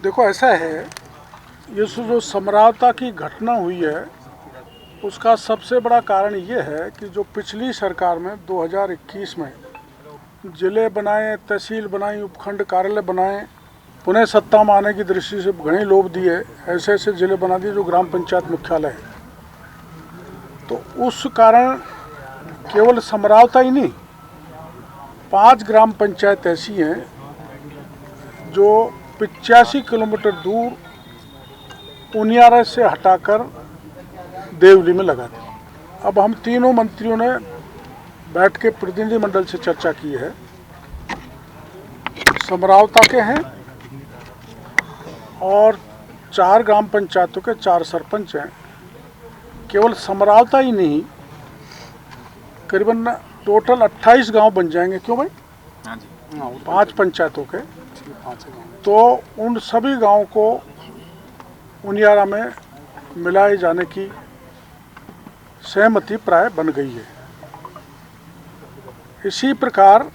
देखो ऐसा है, ये जो समरावता की घटना हुई है उसका सबसे बड़ा कारण ये है कि जो पिछली सरकार में 2021 में जिले बनाए, तहसील बनाई, उपखंड कार्यालय बनाए, पुनः सत्ता में आने की दृष्टि से घने लोभ दिए, ऐसे ऐसे जिले बना दिए जो ग्राम पंचायत मुख्यालय है। तो उस कारण केवल समरावता ही नहीं, 5 ग्राम पंचायत ऐसी हैं जो 85 किलोमीटर दूर उनियारा से हटाकर देवली में लगा दी। अब हम तीनों मंत्रियों ने बैठ के प्रतिनिधिमंडल से चर्चा की है, समरावता के हैं और 4 ग्राम पंचायतों के 4 सरपंच हैं। केवल समरावता ही नहीं, करीबन टोटल 28 गांव बन जाएंगे। क्यों भाई? हाँ जी, 5 पंचायतों के, तो उन सभी गांवों को उनियारा में मिलाए जाने की सहमति प्राय बन गई है। इसी प्रकार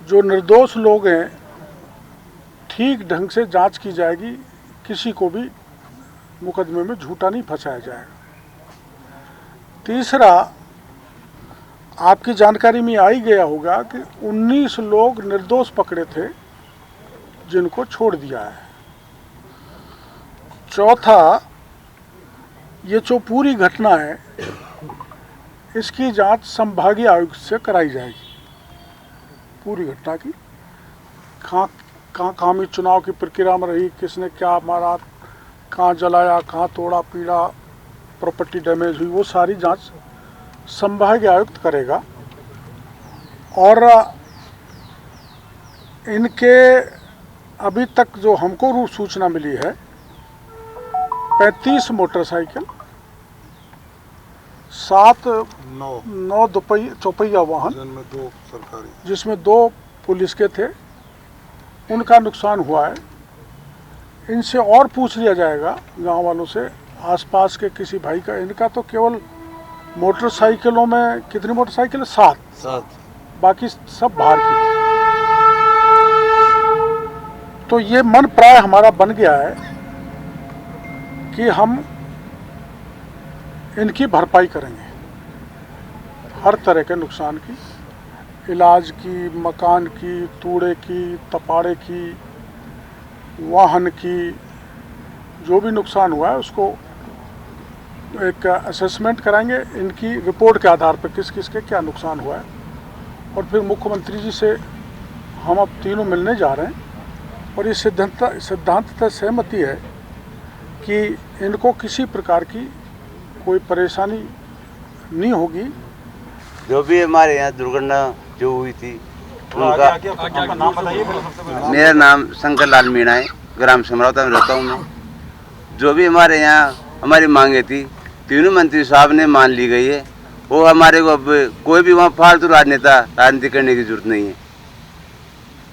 जो निर्दोष लोग हैं, ठीक ढंग से जांच की जाएगी, किसी को भी मुकदमे में झूठा नहीं फंसाया जाएगा। तीसरा, आपकी जानकारी में आ ही गया होगा कि 19 लोग निर्दोष पकड़े थे जिनको छोड़ दिया है। चौथा, ये जो पूरी घटना है इसकी जांच संभागीय आयुक्त से कराई जाएगी। पूरी घटना की कहाँ कामी चुनाव की प्रक्रिया में रही, किसने क्या मारा, कहाँ जलाया, कहाँ तोड़ा पीड़ा, प्रॉपर्टी डैमेज हुई, वो सारी जांच संभागीय आयुक्त करेगा। और इनके अभी तक जो हमको सूचना मिली है, 35 मोटरसाइकिल, 9 चौपहिया वाहन, जिसमें 2 पुलिस के थे, उनका नुकसान हुआ है। इनसे और पूछ लिया जाएगा गांव वालों से, आसपास के किसी भाई का। इनका तो केवल मोटरसाइकिलों में कितनी मोटरसाइकिल? 7, बाकी सब बाहर की थी। तो ये मन प्राय हमारा बन गया है कि हम इनकी भरपाई करेंगे, हर तरह के नुकसान की, इलाज की, मकान की, तूड़े की, तपाड़े की, वाहन की, जो भी नुकसान हुआ है उसको एक असेसमेंट कराएंगे, इनकी रिपोर्ट के आधार पर किस किस के क्या नुकसान हुआ है। और फिर मुख्यमंत्री जी से हम अब तीनों मिलने जा रहे हैं और ये सिद्धांततः सहमति है कि इनको किसी प्रकार की कोई परेशानी नहीं होगी। जो भी हमारे यहाँ दुर्घटना जो हुई थी उनका नाम बताइए। मेरा नाम शंकर लाल मीणा है, ग्राम समरावता में रहता हूँ मैं। जो भी हमारे यहाँ हमारी मांगे थी, तीनों मंत्री साहब ने मान ली गई है। वो हमारे को अब कोई भी वहाँ फालतू राजनीति करने की जरूरत नहीं है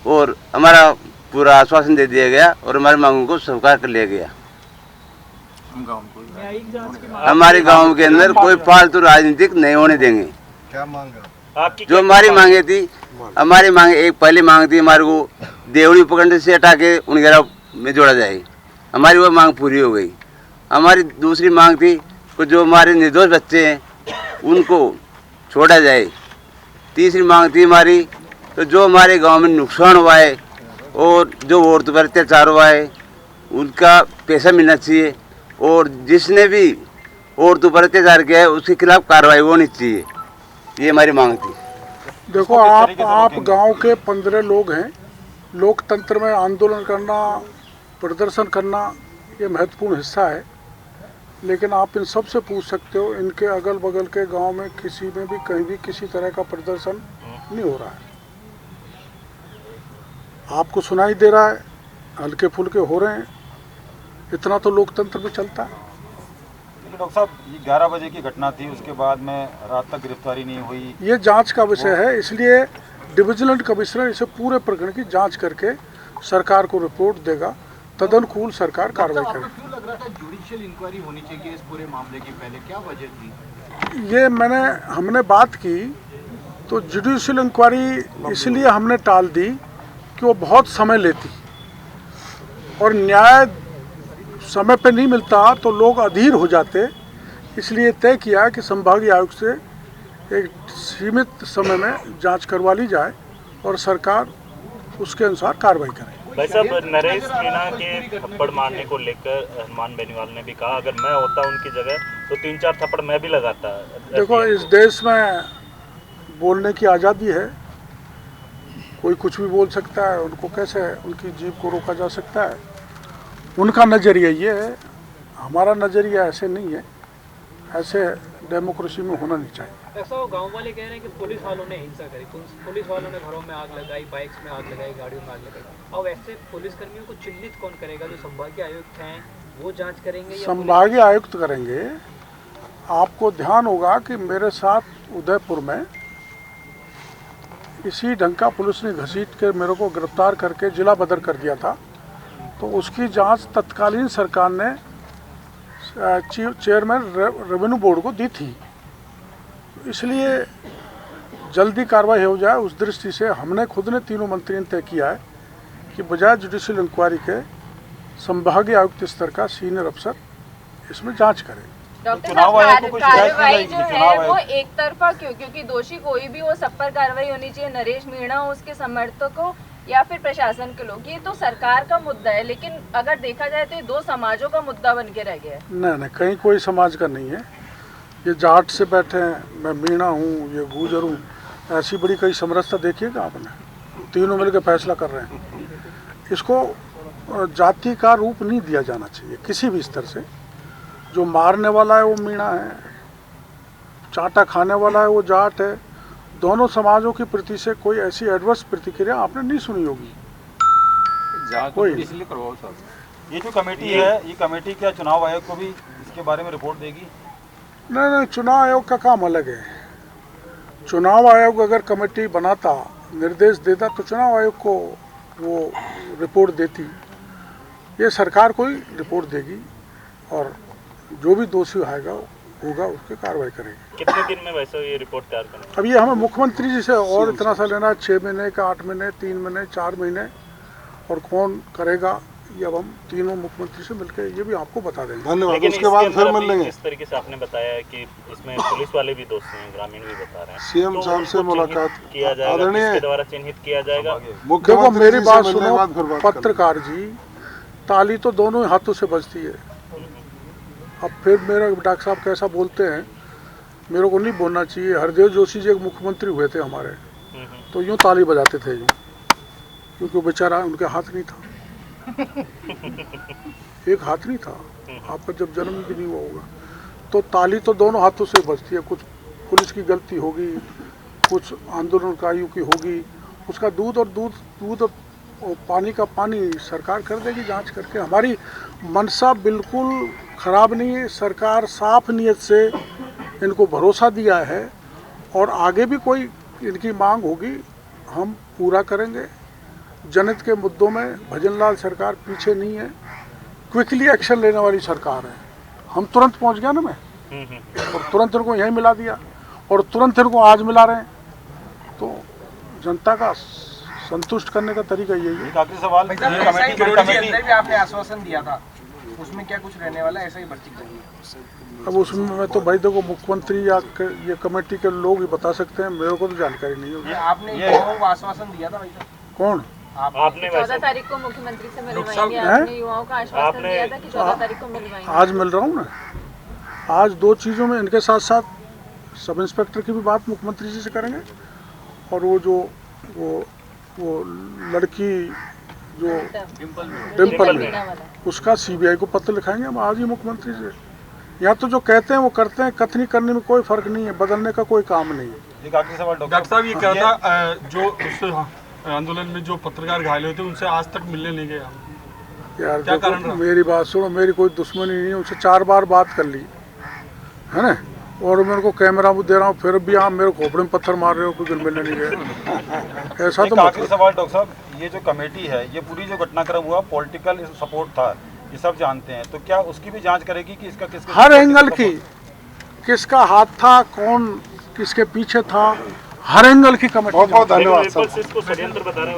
और हमारा पूरा आश्वासन दे दिया गया और हमारी मांगों को स्वीकार कर लिया गया। हमारे गांव के अंदर कोई फालतू राजनीतिक नहीं होने देंगे। क्या मांग है? जो हमारी मांगे थी, हमारी मांग एक पहली मांग थी, हमारे को देवड़ी उपखंड से हटा के उनियारा में जोड़ा जाए, हमारी वो मांग पूरी हो गई। हमारी दूसरी मांग थी कि जो हमारे निर्दोष बच्चे हैं उनको छोड़ा जाए। तीसरी मांग थी हमारी, तो जो हमारे गांव में नुकसान हुआ है और जो औरतों पर अत्याचार हुआ है उनका पैसा मिलना चाहिए और जिसने भी औरतों पर अत्याचार किया है उसके खिलाफ कार्रवाई होनी चाहिए। ये हमारी मांग थी। देखो, आप गांव के 15 लोग हैं। लोकतंत्र में आंदोलन करना, प्रदर्शन करना ये महत्वपूर्ण हिस्सा है, लेकिन आप इन सब से पूछ सकते हो, इनके अगल बगल के गांव में किसी में भी कहीं भी किसी तरह का प्रदर्शन नहीं हो रहा है। आपको सुनाई दे रहा है, हल्के फुल्के हो रहे हैं, इतना तो लोकतंत्र में चलता है। डॉक्टर साहब, 11 बजे की घटना थी, उसके बाद में रात तक गिरफ्तारी नहीं हुई। ये जांच का विषय है, इसलिए डिविजिलेंट कमिश्नर इसे पूरे प्रकरण की जांच करके सरकार को रिपोर्ट देगा, तदनुकूल सरकार कार्रवाई करेगी। क्यों लग रहा था जुडिशियल इंक्वायरी होनी चाहिए इस पूरे मामले की? पहले क्या वजह थी? ये हमने बात की तो जुडिशियल इंक्वायरी इसलिए हमने टाल दी कि वो बहुत समय लेती। और न्याय समय पे नहीं मिलता तो लोग अधीर हो जाते। इसलिए तय किया कि संभागीय आयुक्त से एक सीमित समय में जांच करवा ली जाए और सरकार उसके अनुसार कार्रवाई करे। भाई साहब, नरेश मीणा के थप्पड़ मारने को लेकर हनुमान बेनीवाल ने भी कहा, अगर मैं होता उनकी जगह तो 3-4 थप्पड़ मैं भी लगाता। देखो, इस देश में बोलने की आज़ादी है, कोई कुछ भी बोल सकता है, उनको कैसे उनकी जीभ को रोका जा सकता है। उनका नज़रिया ये है, हमारा नज़रिया ऐसे नहीं है, ऐसे डेमोक्रेसी में होना नहीं चाहिए। ऐसा वो गांव वाले कह रहे हैं कि पुलिस वालों ने हिंसा करी, पुलिस वालों ने घरों में आग लगाई, बाइक्स में आग लगाई, गाड़ियों में आग लगाई। अब ऐसे पुलिसकर्मियों को चिन्हित कौन करेगा? जो संभागीय आयुक्त हैं वो जांच करेंगे या संभागीय आयुक्त करेंगे? आपको ध्यान होगा कि मेरे साथ उदयपुर में इसी ढंग का पुलिस ने घसीट के मेरे को गिरफ्तार करके जिला बदर कर दिया था, तो उसकी जांच तत्कालीन सरकार ने चेयरमैन रेवेन्यू बोर्ड को दी थी। इसलिए जल्दी कार्रवाई हो जाए, उस दृष्टि से हमने खुद ने तीनों मंत्रियों ने तय किया है कि बजाय जुडिशियल इंक्वायरी के संभागीय आयुक्त स्तर का सीनियर अफसर इसमें जांच करें। डॉक्टर साहब, कार्रवाई जो है वो एक तरफा क्यों? क्योंकि दोषी कोई भी हो, सब पर कार्रवाई होनी चाहिए। नरेश मीणा हो, उसके समर्थकों या फिर प्रशासन के लोग, ये तो सरकार का मुद्दा है, लेकिन अगर देखा जाए तो ये दो समाजों का मुद्दा बन के रह गया है। नहीं, कहीं कोई समाज का नहीं है। ये जाट से बैठे हैं, मैं मीणा हूँ, ये गुजर हूँ, ऐसी बड़ी कई समरसता देखिएगा आपने। तीनों मिलकर फैसला कर रहे हैं। इसको जाति का रूप नहीं दिया जाना चाहिए किसी भी स्तर से। जो मारने वाला है वो मीणा है, चाटा खाने वाला है वो जाट है। दोनों समाजों की प्रति से कोई ऐसी एडवर्स प्रतिक्रिया आपने नहीं सुनी होगी। कोई ये जो कमेटी है, ये कमेटी क्या चुनाव आयोग को भी इसके बारे में रिपोर्ट देगी? नहीं, चुनाव आयोग का काम अलग है। चुनाव आयोग अगर कमेटी बनाता, निर्देश देता तो चुनाव आयोग को वो रिपोर्ट देती। ये सरकार को ही रिपोर्ट देगी और जो भी दोषी होगा उसकी कार्रवाई करेगी। कितने दिन में वैसे ये रिपोर्ट तैयार करना? अब ये हमें मुख्यमंत्री जी से और इतना सा लेना, 6 महीने का, 8 महीने, 3 महीने, 4 महीने, और कौन करेगा ये अब हम तीनों मुख्यमंत्री से मिलकर ये भी आपको बता देंगे। धन्यवाद। उसके बाद फिर मिल लेंगे। इस तरीके से आपने बताया है कि इसमें पुलिस वाले भी दोषी हैं, ग्रामीण भी बता रहे हैं। सीएम साहब से मुलाकात किया जाएगा, किसके द्वारा चिन्हित किया जाएगा? देखो, मेरी बात सुनो पत्रकार जी, ताली तो दोनों हाथों से बजती है। अब फिर मेरा डॉक्टर साहब कैसा बोलते हैं, मेरे को नहीं बोलना चाहिए। हरदेव जोशी जी एक मुख्यमंत्री हुए थे हमारे, तो यूँ ताली बजाते थे यूँ, क्योंकि वो बेचारा, उनके हाथ नहीं था, एक हाथ नहीं था। आपका जब जन्म भी नहीं हुआ होगा, तो ताली तो दोनों हाथों से बजती है। कुछ पुलिस की गलती होगी, कुछ आंदोलनकारियों की होगी, उसका दूध और पानी का पानी सरकार कर देगी जांच करके। हमारी मनसा बिल्कुल खराब नहीं है। सरकार साफ नीयत से इनको भरोसा दिया है और आगे भी कोई इनकी मांग होगी हम पूरा करेंगे। जनहित के मुद्दों में भजनलाल सरकार पीछे नहीं है, क्विकली एक्शन लेने वाली सरकार है। हम तुरंत पहुंच गया ना मैं, और तुरंत इनको यहीं मिला दिया और तुरंत इनको आज मिला रहे हैं। तो जनता का संतुष्ट करने का तरीका यही है। आखिरी सवाल, कमेटी आपने आश्वासन दिया था, उसमें क्या कुछ रहने वाला है? ऐसा ही भर्ती करिए। अब उसमें मैं तो भाई देखो, मुख्यमंत्री या ये कमेटी के लोग ही बता सकते हैं, मेरे को तो जानकारी नहीं होगी। आपने युवाओं को आश्वासन दिया था भाई साहब? कौन? आपने 14 तारीख को मुख्यमंत्री से मिलवाएंगे। आपने युवाओं का आश्वासन दिया था कि 14 तारीख को मिलवाएंगे। आज मिल रहा हूँ ना। आज 2 चीज़ों में इनके साथ साथ सब इंस्पेक्टर की भी बात मुख्यमंत्री जी से करेंगे, और वो लड़की जो डिम्पल में, उसका सीबीआई को पत्र लिखाएंगे हम आज ही मुख्यमंत्री से। यहाँ तो जो कहते हैं वो करते हैं, कथनी करने में कोई फर्क नहीं है, बदलने का कोई काम नहीं है। एक आखिरी सवाल डॉक्टर साहब, ये क्या था जो उस आंदोलन में जो पत्रकार घायल हुए थे उनसे आज तक मिलने नहीं गए? यार क्या कारण देखो, रहा? मेरी बात सुनो, मेरी कोई दुश्मनी नहीं है उनसे। 4 बार बात कर ली है ना, और मेरे को कैमरा दे रहा हूँ, फिर भी आप मेरे खोपड़े में पत्थर मार रहे हो, कोई मिलने नहीं गए। ऐसा तो आखिरी सवाल डॉक्टर साहब, ये जो कमेटी है, ये पूरी जो घटनाक्रम हुआ पॉलिटिकल सपोर्ट था, ये सब जानते हैं, तो क्या उसकी भी जांच करेगी कि इसका किसका हर एंगल की, किसका हाथ था, कौन किसके पीछे था, हर एंगल की कमेटी। बहुत बहुत धन्यवाद। इसको षड्यंत्र बता रहे हैं।